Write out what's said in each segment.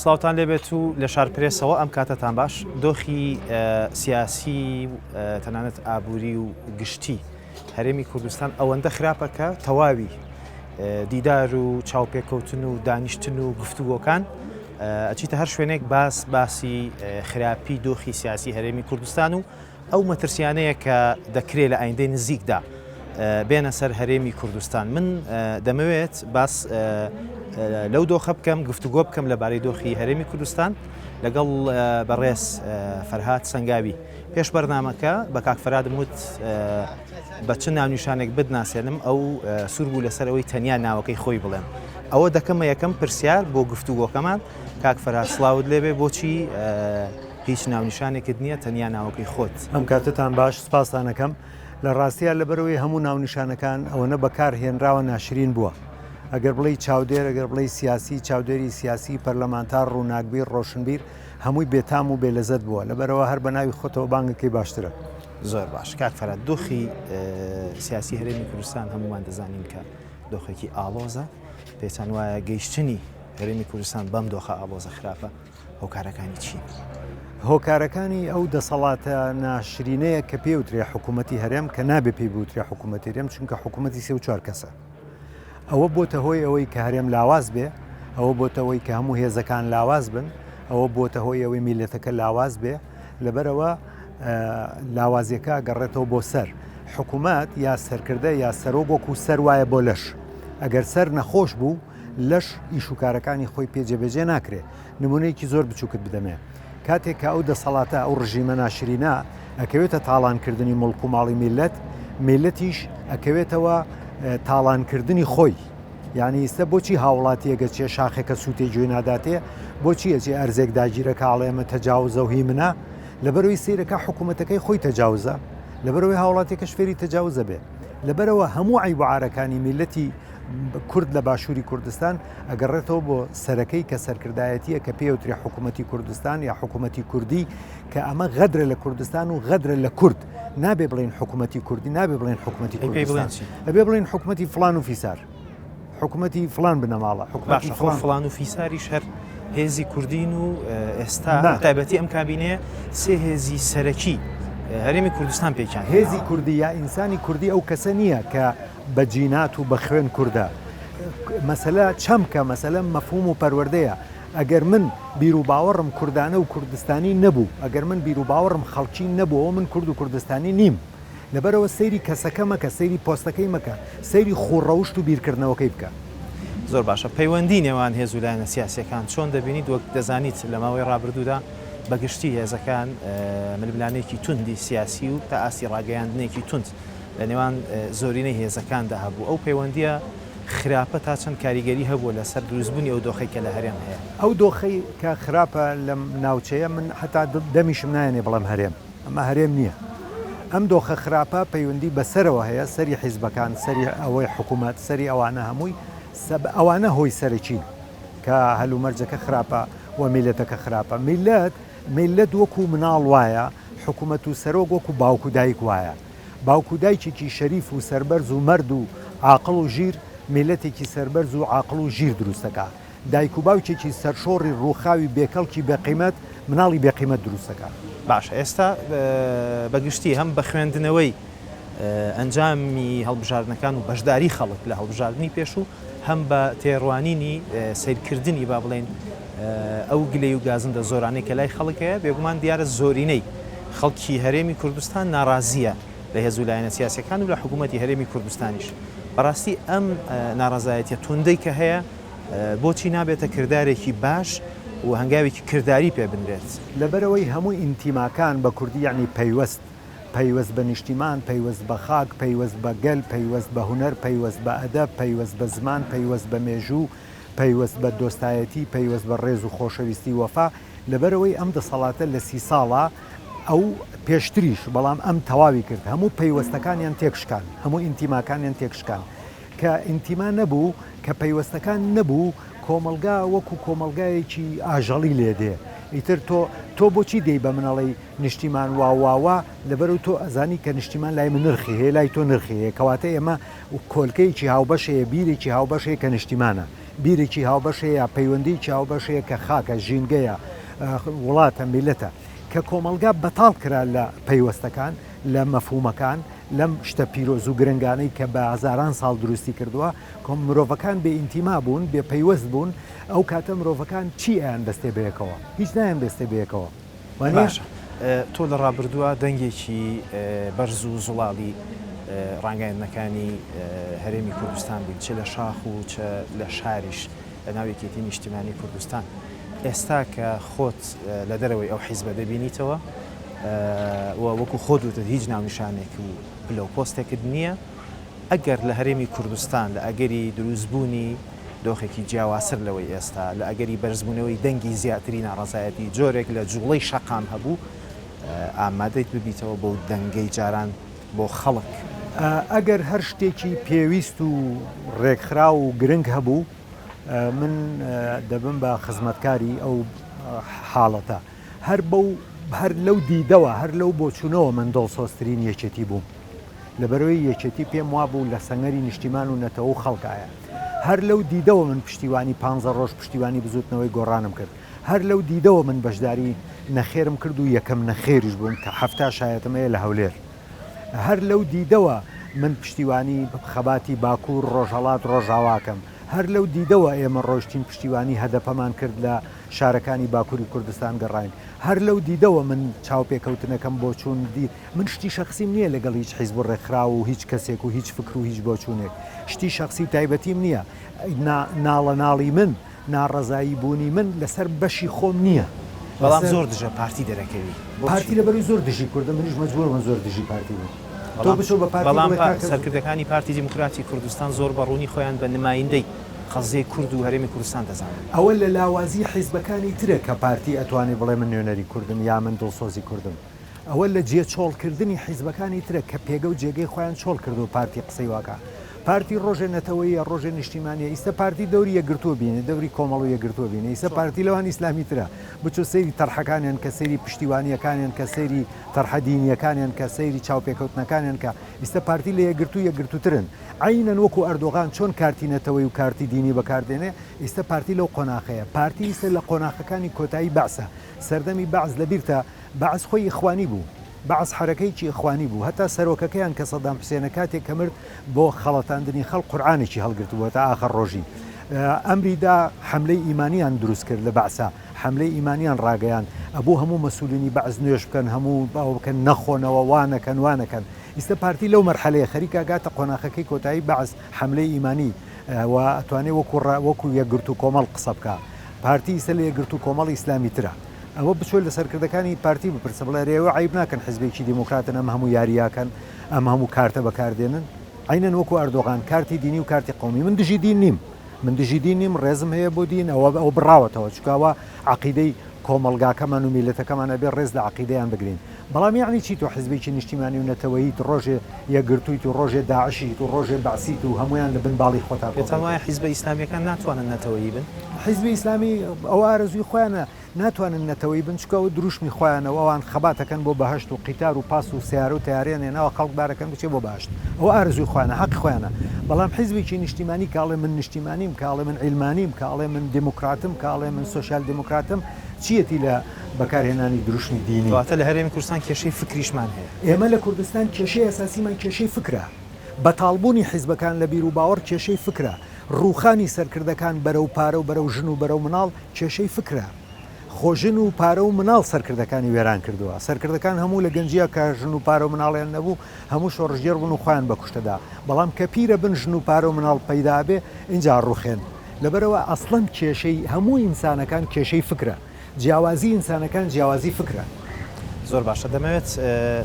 سڵاوتان لێبێت و لە شارپرێسەوە ئەم کاتتان باش دۆخی سیاسی تەنانەت ئابووری و گشتی هەرێمی کوردستان ئەوەندە خراپەکە تەواوی دیدار و چاوپێکەوتن و دانیشتن و گفتوگۆکان ئەچیتە هەر شوێنێک باسی خراپی دۆخی سیاسی هەرێمی کوردستان و ئەو مەترسیانەیە کە دەکرێت لە ئایندەی نزیکدا بێنە سەر هەرێمی کوردستان. من دەمەوێت باس لەو دۆخە بکەم گفتوگۆ بکەم لەبارەی دۆخی هەرێمی کوردستان لەگەڵ بەڕێز فەرهاد سەنگاوی. پێش بەرنامەکە بە کاک فەرهادم وت بە چ ناونیشانێک بدناسێنم ئەو سوور بوو لەسەرەوەی تەنیا ناوەکەی خۆی بڵێم. ئەوە دەکەمە یەکەم پرسیار بۆ گفتوگۆکەمان. کاک فەرهاد سڵاوت لێبێ بۆچی هیچ ناونیشانێکت نییە تەنیا ناوەکەی خۆت؟ ئەم کاتتان باش سپاسانەکەم. لە ڕاستیە لەبەرەوەی هەموو ناونیشانەکان ئەوەنە بەکارهێنراوە ناشرین بووە. ئەگەر بڵێ چاودێر ئەگەر بڵێ سیاسی چاودێری سیاسی پەرلەمانتار ڕووناکبیر ڕۆشنبیر هەمووی بێتام و بێلەزەت بووە. لەبەرەوە هەر بە ناوی خۆتەوە بانگەکەی باشترە. زۆر باش. کاک فەرهاد دۆخی سیاسی هەرێمی کوردستان هەمومان دەزانین کە دۆخێکی ئاڵۆزە. پێچان وایە گەیشتنی هەرێمی کوردستان بەم دۆخە ئاڵۆزە خراپە. هۆکارەکانی چی؟ هۆکارەکانی ئەو دەسەڵاتە ناشرینەیە کە پێوترێ حکوومەتی هەرێم کە نابێ پێی بوترێ حکوومەتی هەرێم چونکە حکوومەتی 34 کەسە. ئەوە بۆتە هۆی ئەوەی کە هەرێم لاواز بێ، ئەوە بۆتەوەی کە هەموو هێزەکان لاواز بن، ئەوە بۆتە هۆی ئەوەی میلەتەکە لاواز بێ. لەبەرەوە لاوازیەکە گەڕێتەوە بۆ سەر حکوومەت یا سەرکردە یا سەرۆک وەکو سەر وایە بۆ لەش. ئەگەر سەر نەخۆش بوو لەش ئیشوکارەکانی خۆی پێجێبێجێ ناکرێ. نمونەیەکی زۆر بچووکت بدەمێ. کاتێک کە ئەو دەسەڵاتە ئەو ڕژیمە ناشرینە ئەکەوێتە تاڵانکردنی مڵک و ماڵی میلەتیش ئەکەوێتەوە تاڵانکردنی خۆی. یعنی ئێستا بۆچی هاوڵاتی ئەگە چێ شاخێکە سووتەی گوێ ناداتێ بۆچی ئەچێ ئەرزێک داگیرە کاڵێمە تەجاوزە و هی منە لەبەرەوەی سیرەکە حکوومەتەکەی خۆی تەجاوزە، لەبەرەوەی هاوڵاتێکەش فێری تەجاوزە بێ. لەبەرەوە هەموو عیبعارەکانی میلەتی کورد لە باشووری کوردستان ئەگەڕێتەوە بۆ سەرەکەی کە سەرکردایەتیە کە پێوتری حکوومەتی کوردستان یا حکوومەتی کوردی کە ئەمە غەدرە لە کوردستان و غەدرە لە کورد. نابێ بڵین حکوومەتی کوردی، نابێ بڵین حکوومەتی کوردستان، ئەبێ بڵین حکوومەتی فلان و فیسار، حکوومەتی فلان بنەماڵە، حکوومەتی فلان و فیساریش هەر هێزی کوردین و ئێستا تایبەتی ئەم کابینەیە سێ هێزی سەرەکی هەرێمی کوردستان پێکیان. هێزی کوردی یا ئینسانی کوردی ئەو کەسە نییە کە بە جینات و بە خوێن کووردە. مەسەلە چەمکە، مەسەلە مەفهوم و پەروەردەیە. ئەگەر من بیر و باوەڕم کوردانە و کوردستانی نەبوو، ئەگەر من بیر و باوەڕم خەڵکی نەبووەوە من کورد و کوردستانی نیم. لەبەرەوە سەیری کەسەکە مەکە، سەیری پۆستەکەی مەکە، سەیری خۆڕەوشت و بیرکردنەوەکەی بکە. زۆر باشە. پەیوەندی نێوان هێز و لایەنە سیاسیەکان چۆن دەبینیت؟ وەک دەزانیت لە ماوەی ڕابردوودا بەگشتی هێزەکان ململانێکی توندی سیاسی و تا ئاسی ڕاگەیاندنێکی تند لە نێوان زۆرینەی هێزەکاندا هەبوو. ئەو پەیوەندیە خراپە تا چەند کاریگەری هەبووە لەسەر دروستبوونی ئەو دۆخەی کە لە هەرێم هەیە. ئەو دۆخەی کە خراپە لە ناوچەیە من حتا دەمیشم نایەنێ بەڵام هەرێم ئەمە هەرێم نییە. ئەم دۆخە خراپە پەیوەندی بەسەرەوە هەیە، سەری حیزبەکان، سەری ئەوەی حکوومەت، سەری ئەوانە هەمووی ئەوانە هۆی سەرەکی کە هەلومەرجەکە خراپە و میلەتەکە خراپە. میلەت وەکو مناڵ وایە، حکوومەت و سەرۆک وەکو باوکو دایک وایە. باوکو دایکێکی شەریف و سەربەرز و مەرد و عاقڵ و ژیر میلەتێکی سەربەرز و عاقڵ و ژیر دروستەکە. دایک و باوکێکی سەرشۆڕی ڕووخاوی بێکەڵکی بێقیمەت مناڵی بێقیمەت دروستەکە. باش، ئێستا بەگشتی هەم بە خوێندنەوەی ئەنجامی هەڵبژاردنەکان و بەشداری خەڵک لە هەڵبژاردننی پێش و هەم بە تێڕوانینی سیرکردنی با بڵێن ئەو گلەی و گازندە زۆرانەی کە لای خەڵکەیە بێگومان دیارە زۆرینەی خەڵکی هەرێمی کوردستان ناڕازیە لە هێز و لایەنە سیاسیەکان و لە حکوومەتی هەرێمی کوردستانیش. بەڕاستی ئەم ناڕازایەتیە توندەی کە هەیە بۆچی نابێتە کردارێکی باش و هەنگاوێکی کردداری پێ بنرێت؟ لەبەرەوەی هەموو ئینتیماکان بە کوردی یعنی پەیوەست بە نیشتیمان، پەیوەست بە خاک، پەیوەست بە گەل، پەیوەست بە هونەر، پەیوەست بە ئەدەب، پەیوەست بە زمان، پەیوەست بە مێژوو، پەیوەست بە دۆستایەتی، پەیوەست بە ڕێز و خۆشەویستی وەفا. لەبەرەوەی ئەم 10 ساڵاتە لە 30 ساڵە ئەو پێشتریش بەڵام ئەم تەواوی کرد. هەموو پەیوەستەکانیان تێکشکان، هەموو ئینتیماکانیان تێکشکان. کە ئینتیما نەبوو، کە پەیوەستەکان نەبوو، کۆمەلگا وەکو کۆمەلگایەکی ئاژەڵی لێدێ. ئیتر تۆ بۆچی دەی بە منەڵی نیشتیمان واواوا لەبەرو تۆ ئەزانی کە نیشتیمان لای من نرخی هەیە، لای تۆ نرخی هەیە، کەواتە ئێمە کۆلکەیەکی هاوبەشەیە، بیرێکی هاوبەشەیە کە نیشتیمانە. بیرێکی هاوبەشەیە پەیوەندیی هاوبەشەیە کە خاکە ژینگەیە وڵاتە میلەتە کە کۆمەلگا بەتاڵ کرا لە پەیوەستەکان لە مەفهومەکان لەم شتە پیرۆز و گرنگانەی کە بە هزاران ساڵ دروستی کردووە کۆم مرۆڤەکان بێ ئینتیما بوون بێ پەیوەست بوون ئەو کاتە مرۆڤەکان چی ئەیان دەستێ بەیەکەوە هیچ نایان دەستێ بەیەکەوە باشە تۆ لە ڕابردووە دەنگێکی بەرز و زوڵاڵی ڕانگەیەندنەکانی هەرێمی کوردستان بووین چ لە شاخ و چ لە شاریش لە ناو یەکێتی نیشتیمانی کوردستان ئێستا کە خۆت لە دەرەوەی ئەو حیزبە دەبینیتەوە وەکو خۆت وتت هیچ ناونیشانێک و پلە و پۆستێکت نییە ئەگەر لە هەرێمی کوردستان لە ئەگەری دروستبوونی دۆخێکی جیاواسر لەوەی ئێستا لە ئەگەری بەرزبوونەوەی دەنگی زیاتری ناڕەزایەتی جۆرێک لە جوڵەی شەقام هەبوو ئامادەیت ببیتەوە بۆ دەنگەی جاران بۆ خەڵک ئەگەر هەر شتێکی پێویست و ڕێکخرا و گرنگ هەبوو من دەبم بە خزمەتکاری ئەو حاڵەتە هەر لەو دیدەوە هەر لەو بۆچوونەوە من دڵسۆزترین یەکێتی بووم لەبەرەوەی یەکێتی پێم وابوو لە سەنگەری نیشتیمان و نەتەوە و خەڵکایە هەر لەو دیدەوە من پشتیوانی 15 ڕۆژ پشتیوانی بزوتنەوەی گۆڕانم کرد هەر لەو دیدەوە من بەشداری نەخێرم کرد و یەکەم نەخێریش بووم کە هەفتا شایەتمەیە لە هەولێر هەر لەو دیدەوە من پشتیوانی خەباتی باکوور ڕۆژهەڵات ڕۆژاواکەم هەر لەو دیدەوە ئێمە ڕۆشتین پشتیوانی هەدەپەمان کرد لە شارەکانی باکووری کوردستان گەڕین هەر لەو دیدەوە من چاوپێکەوتنەکەم بۆ چوون دی من شتی شخصیم نییە لەگەڵ هیچ حیزب ڕێکخرا و هیچ کەسێک و هیچ فکر و هیچ بۆچوونێک شتی شخصی تایبەتیم نییە ناڵە ناڵی من ناڕەزایی بوونی من لەسەر بەشی خۆم نییە بەڵام زۆر دژە پارتی دەرەکەوی پارتی لەبەروی زۆر دژی کوردم منیش مەجبورم زۆر دژی پارتی بوو بەڵام سەرکردەکانی پارتی دیموکراتی کوردستان زۆر بەڕوونی خۆیان بە نمایندەی قەزای کورد و هەرێمی کوردستان دەزانن ئەوە لە لاوازی حیزبەکانی ترە کە پارتی ئەتوانێت بڵێ من نوێنەری کوردم یا من دڵسۆزی کوردم ئەوە لە جێ چۆڵکردنی حیزبەکانی ترە کە پێگە و جێگەی خۆیان چۆڵ کرد و پارتی قسەی واکە پارتی ڕۆژێ نەتەوەیە ڕۆژێ نیشتیمانیە ئیستا پارتی دەوری یەکگرتووە بینێ دەوری کۆمەڵ و یەکگرتووە بینێ ئیستا پارتی لەوان ئیسلامی ترە بچۆ سەیری تەرحەکانیان کە سەیری پشتیوانیەکانیان کە سەیری تەرحەدینیەکانیان کە سەیری چاوپێکەوتنەکانیان کە ئیستا پارتی لە یەکگرتووترن عینەن وەکو ئەردۆغان چۆن کارتی نەتەوەی و کارتی دینی بەکاردێنێ ئیستا پارتی لەو قۆناغەیە پارتی ئیستا لە قۆناغەکانی کۆتایی بەعسە سەردەمی بەعز لەبیرتە بەعز خۆی ئیخوانی بوو بەعز حرەکەیکی ئیخوانی بوو هەتا سەرۆکەکەیان کە سەدام حوسێنە کاتێک کە مرد بۆ خەڵەتاندنی خەڵ قورئانێکی هەڵگرتبووە تا ئاخر ڕۆژی ئەمریدا حملەی ئیمانیان دروست کرد لە بەعسا حملەی ئیمانیان ڕاگەیان ئەبوو هەموو مەسئولینی بەعز نوێش بکەن هەموو باوەکەن نەخۆنەوە وانەکەن ئیستا پارتی لەو مەرحەلەیە خەریکا گاتە قۆناغەکەی کۆتایی بەعز حملەی ئیمانی و ئەتوانێت وەکو یەکگرت و کۆمەڵ قسە بکە پارتی ئیستا لە یەکگرت و کۆمەڵی ئیسلامی ترە ئەوە بچۆ لە سەرکردەکانی پارتی بپرسە بڵێ ئێوە عیب ناکەن حیزبێکی دیموکراتن ئەم هەموو یاریاکەن ئەم هەموو کارتە بەکاردێنن عینەن وەکو ئەردۆغان کارتی دینی و کارتی قومی من دژی دین نیم ڕێزم هەیە بۆ دین ئەوە بڕاوەتەوە چکاوە عەقیدەی کۆمەلگاکەمان و میلەتەکەمان ئەبێ ڕێز لە عەقیدەیان بگرین بەڵام یعنی چی تۆ حیزبێکی نیشتیمانی و نەتەوەییت ڕۆژێ یەکگرتوویت و ڕۆژێ داعشیت و ڕۆژێ بەعسیت و هەمویان لە بن باڵی خۆتا پێتان وایە حیزبە ئیسلامیەکان ناتوانن نەتەوەیی بن حیزبی ئیسلامی ئەوە ئارەزووی خۆیانە ناتوانن نەتەوەی بن چکەوە دروشمی خۆیانەوە ئەوان خەباتەکەن بۆ بەهشت و قیتار و پاس و سیارە و تیارێنێنەوە خەڵک بارەکەن بچێ بۆ باشت ئەوە ئارەزووی خۆیانە حەقی خۆیانە بەڵام حیزبێکی نیشتیمانی کاڵێ من نیشتیمانیم کاڵێ من عیلمانیم کاڵێ من دموکراتم کاڵێ من سۆشیال دموکراتم چیەتی لە بەکارهێنانی دروشمی دینی واتە لە هەرێمی کوردستان کێشەی فکریشمان هەیە ئێمە لە کوردستان کێشەی ئەساسیمان کێشەی فکرە بەتاڵبوونی حیزبەکان لە بیر و باوەڕ کێشەی فکرە ڕوخانی سەرکردەکان بەرەو پارە و بەرەو ژن و بەرەو مناڵ کێشەی فکرە خۆژن و پارە و مناڵ سەرکردەکانی وێران کردووە سەرکردەکان هەموو لە گەنجە کە ژن و پارە و مناڵیان نەبوو هەموو شۆڕژگێر بوون و خۆیان بە کوشتەدا بەڵام کە پیرە بن ژن و پارە و مناڵ پەیدا بێ اینجا ڕوخێن لەبەرەوە ئەسڵەن کێشەی هەموو ئینسانەکان کێشەی فکرە جیاوازی ئینسانەکان جیاوازی فکرە زۆر باشە دەمەوێت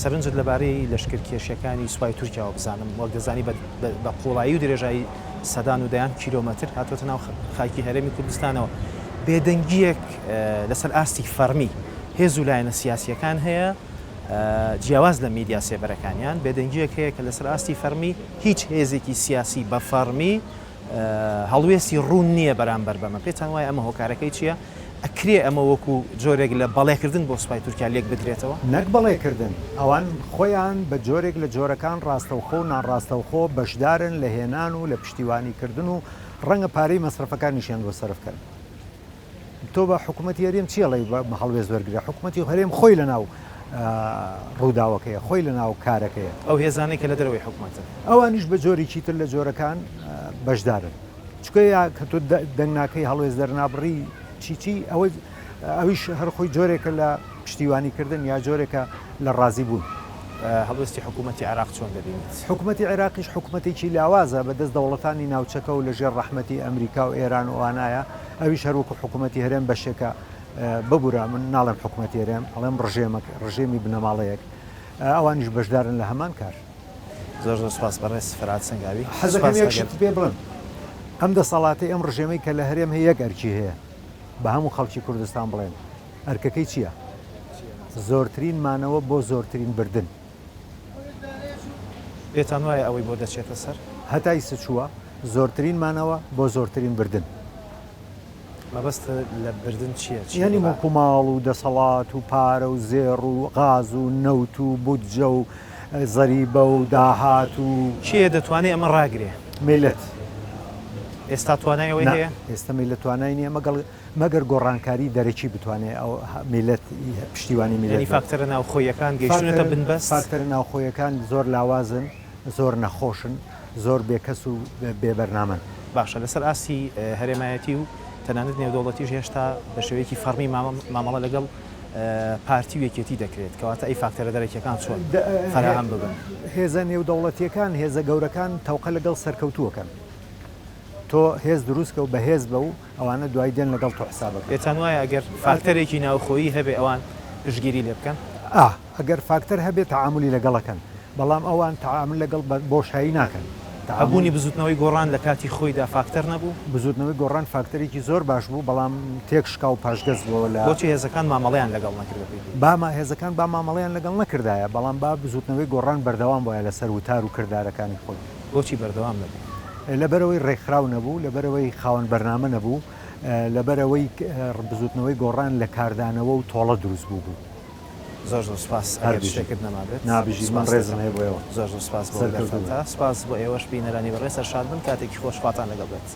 سەرنجت لەبارەی لەشکر کێشیەکانی سوپای تورکیاوە بزانم وەک دەزانی بە قوڵایی و درێژایی سەدان و دەیان کیلۆمەتر هاتوۆتە ناو خاکی هەرێمی کوردستانەوە بێدەنگیەک لەسەر ئاستی فەرمی هێز و لایەنە سیاسیەکان هەیە جیاواز لە میدیا سێبەرەکانیان بێدەنگیەک هەیە کە لەسەر ئاستی فەرمی هیچ هێزێکی سیاسی بە فەرمی هەڵوێستی ڕوون نییە بەرامبەر بەمە پێتان وایە ئەمە هۆکارەکەی چییە ئەکرێ ئەمە وەکو جۆرێک لە بەڵێکردن بۆ سوپای تورکیا لێک بدرێتەوە نەک بەڵێکردن ئەوان خۆیان بە جۆرێک لە جۆرەکان ڕاستەوخۆ و نانڕاستەوخۆ بەشدارن لە هێنان و لە پشتیوانیکردن و ڕەنگە پارەی مەسرفەکانیشیان بۆ سەرفکەن تۆ بە حکوومەتی هەرێم چیڵی بە هەڵوێز وەرگرە حکوومەتی هەرێم خۆی لە ناو ڕووداوەکەیە خۆی لە ناو کارەکەیە ئەو هێزانەی کە لە دەرەوەی حکوومەتە ئەوانیش بە جۆرێکی تر لە جۆرەکان بەشدارن چکەیە کە تۆ دەنگناکەی هەڵوێز دەرنابڕی چی ئەویش هەرخۆی جۆرێکە لە پشتیوانیکردن یا جۆرێکە لە ڕازی بوون هەڵوێستی حکوومەتی عێراق چۆن دەبینیت حکوومەتی عێراقیش حکوومەتێکی لاوازە بەدەست دەوڵەتانی ناوچەکە و لەژێر ڕەحمەتی ئەمریکا و ئێران و وانایە ئەویش هەروەکو حکوومەتی هەرێم بەشێکە ببوورە من ناڵێم حکوومەتی هەرێم ئەڵێم ڕژێمی بنەماڵەیەک ئەوانیش بەشدارن لە هەمان کار زۆر سپاس بەڕێز فەرهاد سەنگاوی حەزەکەم یەکشت پێ بڵێم ئەم دەسەڵاتی ئەم ڕژێمەی کە لە هەرێم هەیە یەک ئەرکی هەیە بە هەموو خەڵکی کوردستان بڵێن ئەرکەکەی چییە؟ زۆرترین مانەوە بۆ زۆرترین بردن پێتان وایە ئەوەی بۆ دەچێتە سەر هەتای سچووە زۆرترین مانەوە بۆ زۆرترین بردن مەبەستە لە بردن چییە؟ یعنی مۆکوماڵ و دەسەڵات و پارە و زێڕ و غاز و نەوت و بودجە و زەریبە و داهات و چیە دەتوانێت ئەمە ڕاگرێ؟ میلەت ئێستا توانایەوەی هەیە؟ ئێستا میلەت توانای نییە مەگەر گۆڕانکاری دەرەکی بتوانێت ئەو میلەت پشتیوانی میلەت فاکتەرە ناوخۆیەکان گەیشتونێتە بنبەست فاکتەرە ناوخۆیەکان زۆر لاوازن زۆر نەخۆشن زۆر بێکەس و بێبەرنامن باشە لەسەر ئاسی هەرێمایەتی و تەنانەت نێودەوڵەتیش هێشتا بە شێوەیەکی فەرمی مامەڵە لەگەڵ پارتی و یەکێتی دەکرێت کەواتە ئەی فاکتەرە دەرەکیەکان چۆن فەراهەم ببن هێزە نێودەوڵەتیەکان هێزە گەورەکان تەوقە لەگەڵ سەرکەوتووەکەن تۆ هێز دروستکە و بەهێز بە و ئەوانە دوای دێن لەگەڵ تۆ حسابەکە پێتان وایە ئەگەر فاکتەرێکی ناوخۆیی هەبێ ئەوان پشتگیری لێ بکەن ئەگەر فاکتەر هەبێت تعاملی لەگەڵەکەن بەڵام ئەوان تعامل لەگەڵ بۆشایی ناکەن هەبوونی بزوتنەوەی گۆڕان لە کاتی خۆیدا فاکتەر نەبوو بزوتنەوەی گۆڕان فاکتەرێکی زۆر باش بوو بەڵام تێکشکا و پاشگەز بووە لە بۆچی هێزەکان مامەڵەیان لەگەڵ نەکردێت باما هێزەکان با مامەڵیان لەگەڵ نەکردایە بەڵام با بزوتنەوەی گۆڕان بەردەوام بۆیە لەسەر وتار و کردارەکانی خۆی بۆچی بەردەوام نەبوو لەبەرەوەی ڕێکخراو نەبوو لەبەرەوەی خاوەن بەرنامە نەبوو لەبەرەوەی بزوتنەوەی گۆڕان لە کاردانەوە و تۆڵە دروست بوو زۆر سپاس شتێکت نەمابێت نابژی من ڕێزم هەیە بۆەوە زۆر سپاس بۆ سپاس بۆ ئێوەش بینەرانی بەڕێ سەر شاد بن کاتێکی خۆشفاتان لەگەڵ بێت.